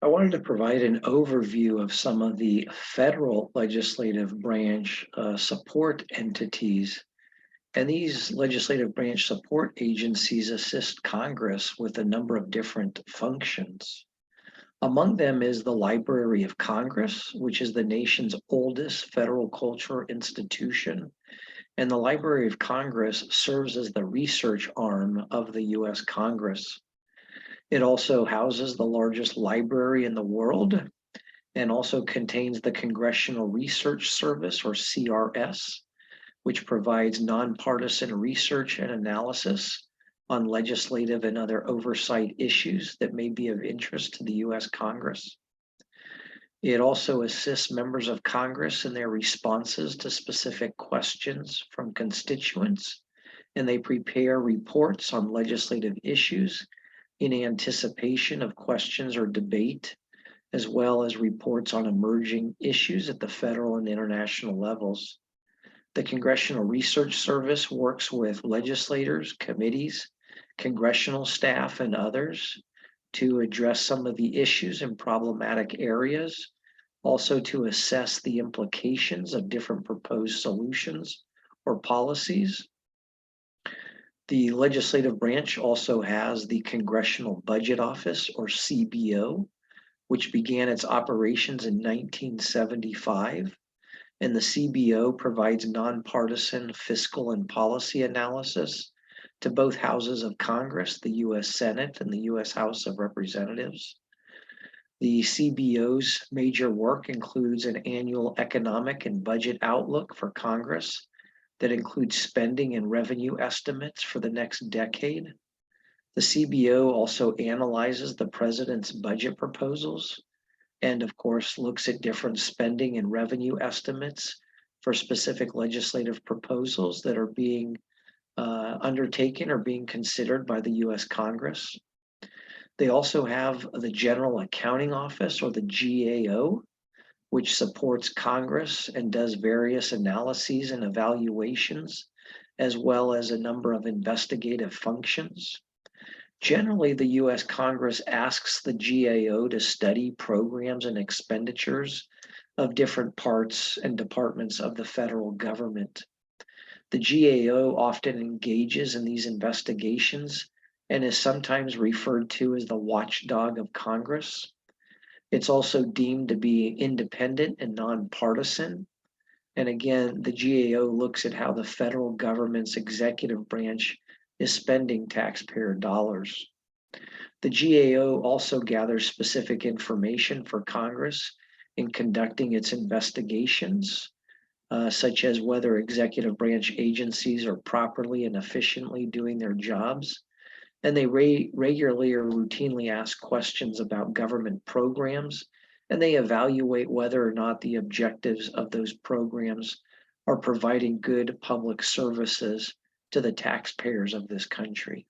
I wanted to provide an overview of some of the federal legislative branch support entities. And these legislative branch support agencies assist Congress with a number of different functions. Among them is the Library of Congress, which is the nation's oldest federal cultural institution. And the Library of Congress serves as the research arm of the US Congress. It also houses the largest library in the world and also contains the Congressional Research Service, or CRS, which provides nonpartisan research and analysis on legislative and other oversight issues that may be of interest to the US Congress. It also assists members of Congress in their responses to specific questions from constituents, and they prepare reports on legislative issues in anticipation of questions or debate, as well as reports on emerging issues at the federal and international levels. The Congressional Research Service works with legislators, committees, congressional staff, and others to address some of the issues and problematic areas, also to assess the implications of different proposed solutions or policies. The legislative branch also has the Congressional Budget Office, or CBO, which began its operations in 1975. And the CBO provides nonpartisan fiscal and policy analysis to both houses of Congress, the US Senate and the US House of Representatives. The CBO's major work includes an annual economic and budget outlook for Congress that includes spending and revenue estimates for the next decade. The CBO also analyzes the president's budget proposals and, of course, looks at different spending and revenue estimates for specific legislative proposals that are being undertaken or being considered by the US Congress. They also have the General Accounting Office, or the GAO, which supports Congress and does various analyses and evaluations, as well as a number of investigative functions. Generally, the US Congress asks the GAO to study programs and expenditures of different parts and departments of the federal government. The GAO often engages in these investigations and is sometimes referred to as the watchdog of Congress. It's also deemed to be independent and nonpartisan. And again, the GAO looks at how the federal government's executive branch is spending taxpayer dollars. The GAO also gathers specific information for Congress in conducting its investigations, such as whether executive branch agencies are properly and efficiently doing their jobs. And they regularly or routinely ask questions about government programs, and they evaluate whether or not the objectives of those programs are providing good public services to the taxpayers of this country.